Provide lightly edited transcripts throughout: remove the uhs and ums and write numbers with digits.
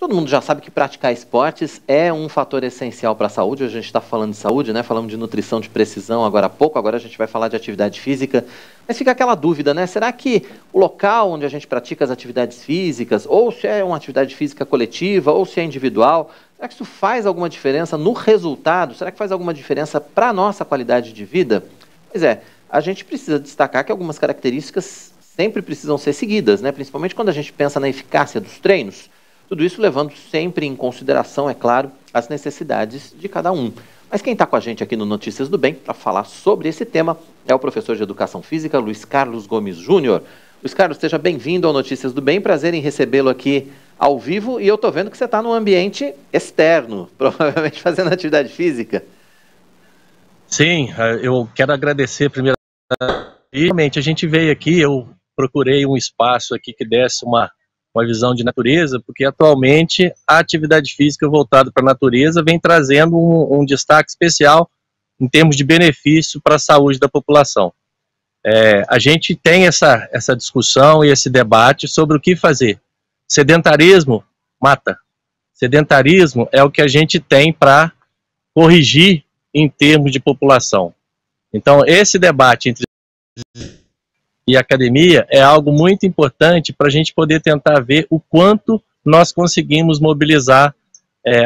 Todo mundo já sabe que praticar esportes é um fator essencial para a saúde. Hoje a gente está falando de saúde, né? Falamos de nutrição de precisão agora há pouco, agora a gente vai falar de atividade física. Mas fica aquela dúvida, né? Será que o local onde a gente pratica as atividades físicas, ou se é uma atividade física coletiva, ou se é individual, será que isso faz alguma diferença no resultado? Será que faz alguma diferença para a nossa qualidade de vida? Pois é, a gente precisa destacar que algumas características sempre precisam ser seguidas, né? Principalmente quando a gente pensa na eficácia dos treinos. Tudo isso levando sempre em consideração, é claro, as necessidades de cada um. Mas quem está com a gente aqui no Notícias do Bem para falar sobre esse tema é o professor de Educação Física, Luiz Carlos Gomes Júnior. Luiz Carlos, seja bem-vindo ao Notícias do Bem, prazer em recebê-lo aqui ao vivo. E eu estou vendo que você está num ambiente externo, provavelmente fazendo atividade física. Sim, eu quero agradecer primeiro. Realmente, a gente veio aqui, eu procurei um espaço aqui que desse uma visão de natureza, porque atualmente a atividade física voltada para a natureza vem trazendo um destaque especial em termos de benefício para a saúde da população. A gente tem essa discussão e esse debate sobre o que fazer. Sedentarismo mata. Sedentarismo é o que a gente tem para corrigir em termos de população. Então, esse debate entre e academia é algo muito importante para a gente poder tentar ver o quanto nós conseguimos mobilizar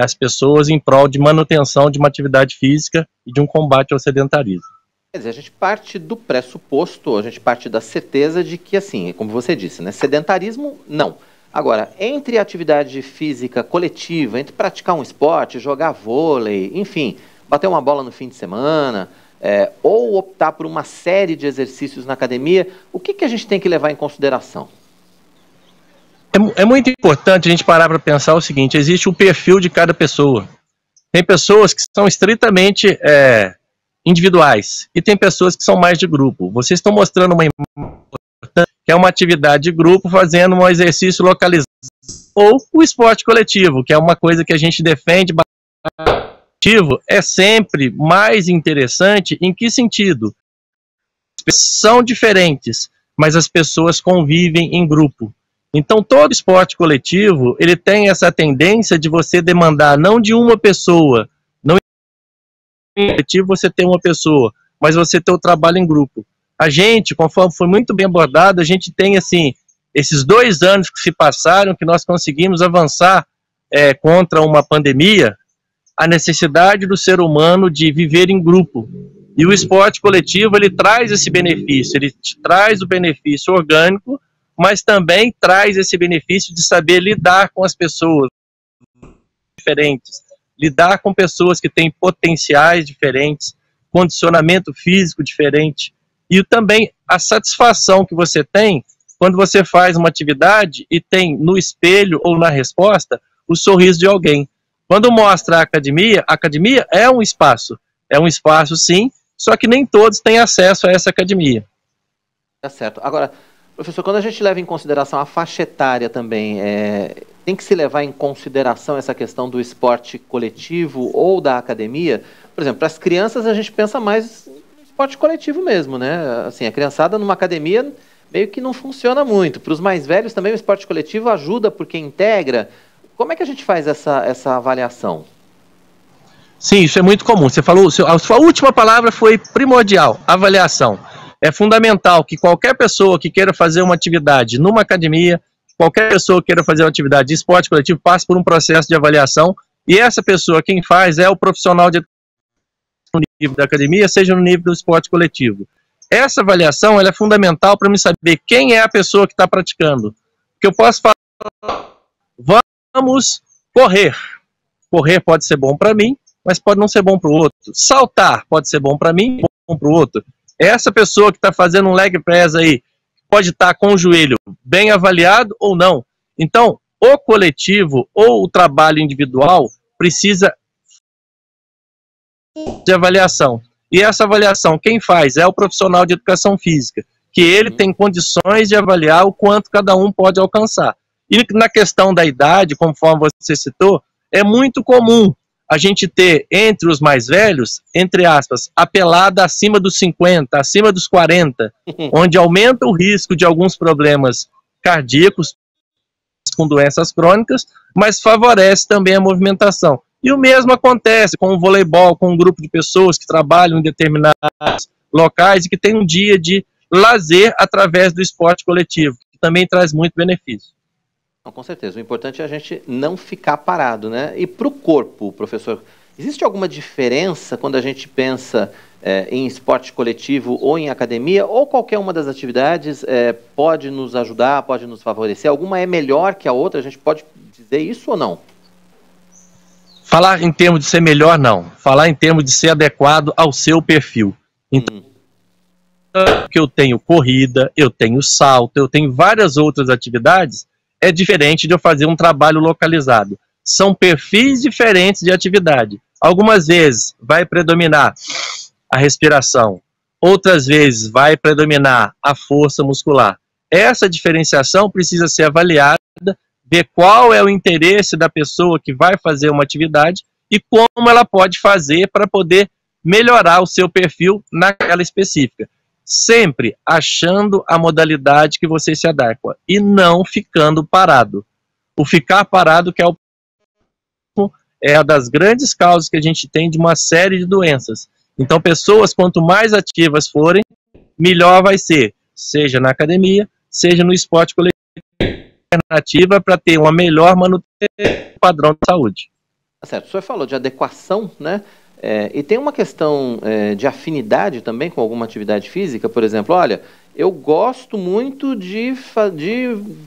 as pessoas em prol de manutenção de uma atividade física e de um combate ao sedentarismo. Quer dizer, a gente parte do pressuposto, a gente parte da certeza de que, assim, como você disse, né, sedentarismo, não. Agora, entre atividade física coletiva, entre praticar um esporte, jogar vôlei, enfim, bater uma bola no fim de semana, ou optar por uma série de exercícios na academia, o que a gente tem que levar em consideração? É muito importante a gente parar para pensar o seguinte: existe um perfil de cada pessoa. Tem pessoas que são estritamente individuais e tem pessoas que são mais de grupo. Vocês estão mostrando uma imagem que é uma atividade de grupo fazendo um exercício localizado, ou o esporte coletivo, que é uma coisa que a gente defende bastante. É sempre mais interessante. Em que sentido? São diferentes, mas as pessoas convivem em grupo. Então, todo esporte coletivo, ele tem essa tendência de você demandar não de uma pessoa, não em coletivo você tem uma pessoa, mas você tem o trabalho em grupo. A gente, conforme foi muito bem abordado, a gente tem, assim, esses 2 anos que se passaram, que nós conseguimos avançar contra uma pandemia, a necessidade do ser humano de viver em grupo. E o esporte coletivo, ele traz esse benefício, ele traz o benefício orgânico, mas também traz esse benefício de saber lidar com as pessoas diferentes, lidar com pessoas que têm potenciais diferentes, condicionamento físico diferente, e também a satisfação que você tem quando você faz uma atividade e tem no espelho ou na resposta o sorriso de alguém. Quando mostra a academia é um espaço sim, só que nem todos têm acesso a essa academia. Tá certo. Agora, professor, quando a gente leva em consideração a faixa etária também, tem que se levar em consideração essa questão do esporte coletivo ou da academia? Por exemplo, para as crianças a gente pensa mais no esporte coletivo mesmo, né? Assim, a criançada numa academia meio que não funciona muito. Para os mais velhos também o esporte coletivo ajuda porque integra. Como é que a gente faz essa avaliação? Sim, isso é muito comum. Você falou, a sua última palavra foi primordial, avaliação. É fundamental que qualquer pessoa que queira fazer uma atividade numa academia, qualquer pessoa que queira fazer uma atividade de esporte coletivo, passe por um processo de avaliação, e essa pessoa, quem faz, é o profissional de no nível da academia, seja no nível do esporte coletivo. Essa avaliação ela é fundamental para me saber quem é a pessoa que está praticando. Porque eu posso falar, vamos correr. Correr pode ser bom para mim, mas pode não ser bom para o outro. Saltar pode ser bom para mim, bom para o outro. Essa pessoa que está fazendo um leg press aí pode estar com o joelho bem avaliado ou não. Então, o coletivo ou o trabalho individual precisa de avaliação. E essa avaliação, quem faz é o profissional de educação física, que ele tem condições de avaliar o quanto cada um pode alcançar. E na questão da idade, conforme você citou, é muito comum a gente ter entre os mais velhos, entre aspas, a pelada acima dos 50, acima dos 40, onde aumenta o risco de alguns problemas cardíacos, com doenças crônicas, mas favorece também a movimentação. E o mesmo acontece com o voleibol, com um grupo de pessoas que trabalham em determinados locais e que tem um dia de lazer através do esporte coletivo, que também traz muito benefício. Com certeza, o importante é a gente não ficar parado, né? E para o corpo, professor, existe alguma diferença quando a gente pensa em esporte coletivo ou em academia, ou qualquer uma das atividades pode nos ajudar, pode nos favorecer? Alguma é melhor que a outra? A gente pode dizer isso ou não? Falar em termos de ser melhor, não. Falar em termos de ser adequado ao seu perfil. Então, que eu tenho corrida, eu tenho salto, eu tenho várias outras atividades, é diferente de eu fazer um trabalho localizado. São perfis diferentes de atividade. Algumas vezes vai predominar a respiração, outras vezes vai predominar a força muscular. Essa diferenciação precisa ser avaliada, ver qual é o interesse da pessoa que vai fazer uma atividade e como ela pode fazer para poder melhorar o seu perfil naquela específica. Sempre achando a modalidade que você se adequa e não ficando parado. O ficar parado que é uma das grandes causas que a gente tem de uma série de doenças. Então, pessoas, quanto mais ativas forem, melhor vai ser, seja na academia, seja no esporte coletivo, alternativa para ter uma melhor manutenção do padrão de saúde. Tá certo. O senhor falou de adequação, né? E tem uma questão de afinidade também com alguma atividade física, por exemplo, olha, eu gosto muito de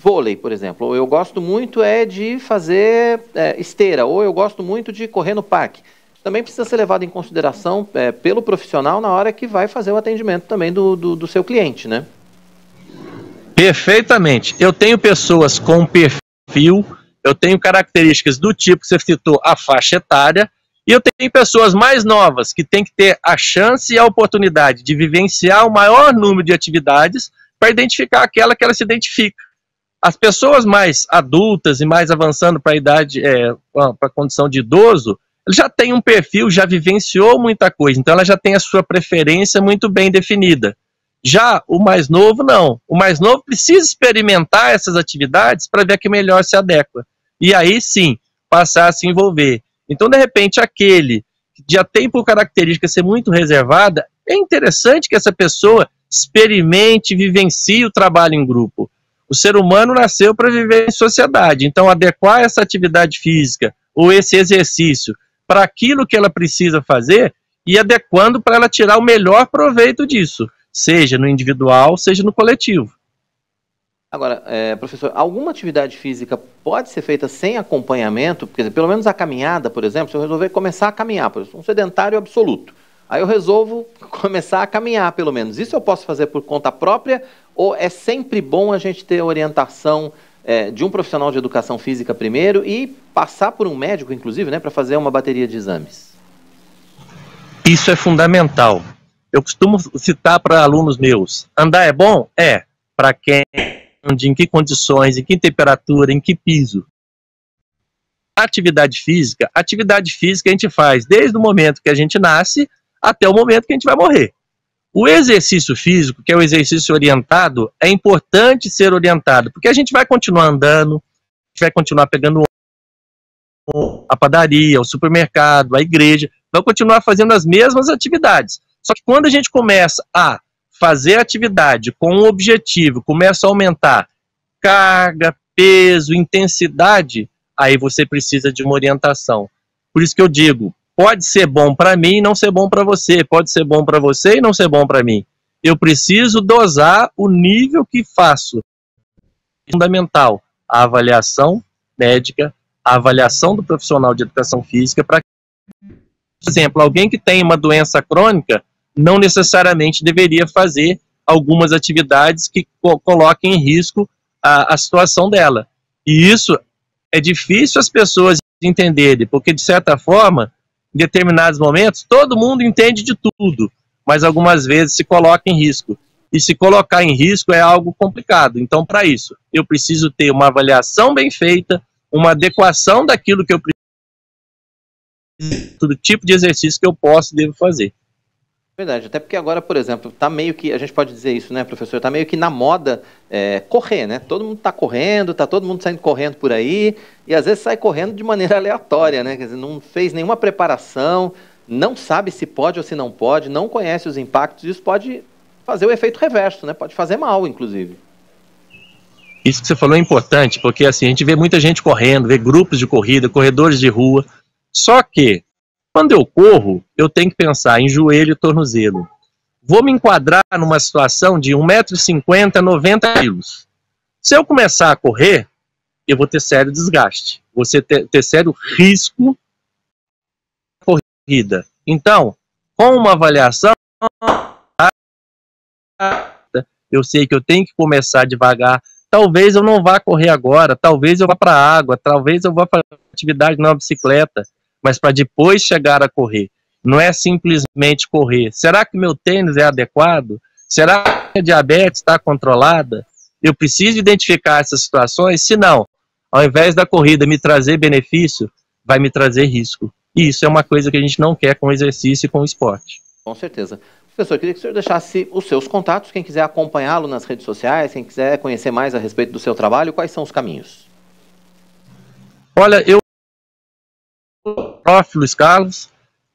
vôlei, por exemplo, ou eu gosto muito de fazer esteira, ou eu gosto muito de correr no parque. Também precisa ser levado em consideração pelo profissional na hora que vai fazer o atendimento também do seu cliente, né? Perfeitamente. Eu tenho pessoas com perfil, eu tenho características do tipo que você citou, a faixa etária, e eu tenho pessoas mais novas que têm que ter a chance e a oportunidade de vivenciar o maior número de atividades para identificar aquela que ela se identifica. As pessoas mais adultas e mais avançando para a idade, para a condição de idoso, já tem um perfil, já vivenciou muita coisa, então ela já tem a sua preferência muito bem definida. Já o mais novo, não. O mais novo precisa experimentar essas atividades para ver a que melhor se adequa. E aí, sim, passar a se envolver. Então, de repente, aquele que já tem por característica ser muito reservada, é interessante que essa pessoa experimente, vivencie o trabalho em grupo. O ser humano nasceu para viver em sociedade, então adequar essa atividade física ou esse exercício para aquilo que ela precisa fazer e adequando para ela tirar o melhor proveito disso, seja no individual, seja no coletivo. Agora, professor, alguma atividade física pode ser feita sem acompanhamento? Porque, pelo menos a caminhada, por exemplo, se eu resolver começar a caminhar, por exemplo, um sedentário absoluto, aí eu resolvo começar a caminhar, pelo menos. Isso eu posso fazer por conta própria ou é sempre bom a gente ter orientação de um profissional de educação física primeiro e passar por um médico, inclusive, né, para fazer uma bateria de exames? Isso é fundamental. Eu costumo citar para alunos meus, andar é bom? É. Para quem, em que condições, em que temperatura, em que piso. Atividade física a gente faz desde o momento que a gente nasce até o momento que a gente vai morrer. O exercício físico, que é o exercício orientado, é importante ser orientado, porque a gente vai continuar andando, a gente vai continuar pegando a padaria, o supermercado, a igreja, vai continuar fazendo as mesmas atividades. Só que quando a gente começa a fazer atividade com um objetivo, começa a aumentar carga, peso, intensidade, aí você precisa de uma orientação. Por isso que eu digo, pode ser bom para mim e não ser bom para você, pode ser bom para você e não ser bom para mim. Eu preciso dosar o nível que faço. Fundamental, a avaliação médica, a avaliação do profissional de educação física para, por exemplo, alguém que tem uma doença crônica não necessariamente deveria fazer algumas atividades que coloquem em risco a situação dela. E isso é difícil as pessoas entenderem, porque, de certa forma, em determinados momentos, todo mundo entende de tudo, mas algumas vezes se coloca em risco. E se colocar em risco é algo complicado. Então, para isso, eu preciso ter uma avaliação bem feita, uma adequação daquilo que eu preciso, do tipo de exercício que eu posso e devo fazer. Verdade, até porque agora, por exemplo, tá meio que, a gente pode dizer isso, né, professor, tá meio que na moda correr, né? Todo mundo tá correndo, tá todo mundo saindo correndo por aí, e às vezes sai correndo de maneira aleatória, né? Quer dizer, não fez nenhuma preparação, não sabe se pode ou se não pode, não conhece os impactos, isso pode fazer o efeito reverso, né? Pode fazer mal, inclusive. Isso que você falou é importante, porque assim, a gente vê muita gente correndo, vê grupos de corrida, corredores de rua, só que quando eu corro, eu tenho que pensar em joelho e tornozelo. Vou me enquadrar numa situação de 1,50 m, 90 kg. Se eu começar a correr, eu vou ter sério desgaste. Você ter sério risco de corrida. Então, com uma avaliação, eu sei que eu tenho que começar devagar. Talvez eu não vá correr agora, talvez eu vá para a água, talvez eu vá para atividade na bicicleta, mas para depois chegar a correr. Não é simplesmente correr. Será que meu tênis é adequado? Será que a diabetes está controlada? Eu preciso identificar essas situações, senão, ao invés da corrida me trazer benefício, vai me trazer risco. E isso é uma coisa que a gente não quer com o exercício e com o esporte. Com certeza. Professor, queria que o senhor deixasse os seus contatos, quem quiser acompanhá-lo nas redes sociais, quem quiser conhecer mais a respeito do seu trabalho, quais são os caminhos? Olha, eu Prof. Luiz Carlos,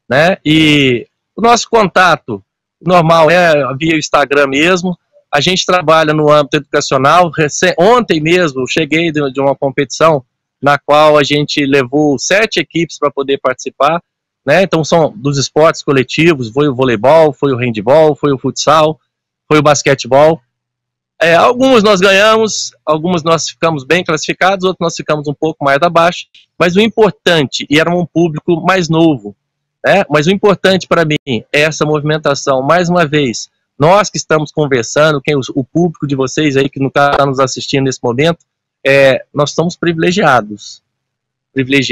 né? E o nosso contato normal é via Instagram mesmo. A gente trabalha no âmbito educacional. Ontem mesmo cheguei de uma competição na qual a gente levou 7 equipes para poder participar, né? Então são dos esportes coletivos, foi o voleibol, foi o handebol, foi o futsal, foi o basquetebol. Alguns nós ganhamos, alguns nós ficamos bem classificados, outros nós ficamos um pouco mais abaixo, mas o importante, e era um público mais novo, né? Mas o importante para mim é essa movimentação, mais uma vez, nós que estamos conversando, o público de vocês aí que não está nos assistindo nesse momento, nós somos privilegiados, porque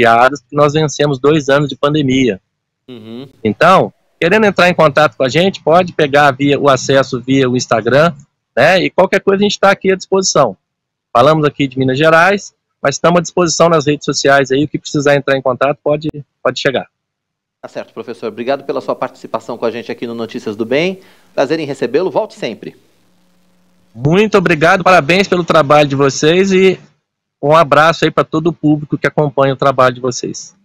nós vencemos 2 anos de pandemia. Uhum. Então, querendo entrar em contato com a gente, pode pegar o acesso via o Instagram, né? E qualquer coisa a gente está aqui à disposição. Falamos aqui de Minas Gerais, mas estamos à disposição nas redes sociais aí, o que precisar entrar em contato pode chegar. Tá certo, professor. Obrigado pela sua participação com a gente aqui no Notícias do Bem. Prazer em recebê-lo. Volte sempre. Muito obrigado, parabéns pelo trabalho de vocês e um abraço aí para todo o público que acompanha o trabalho de vocês.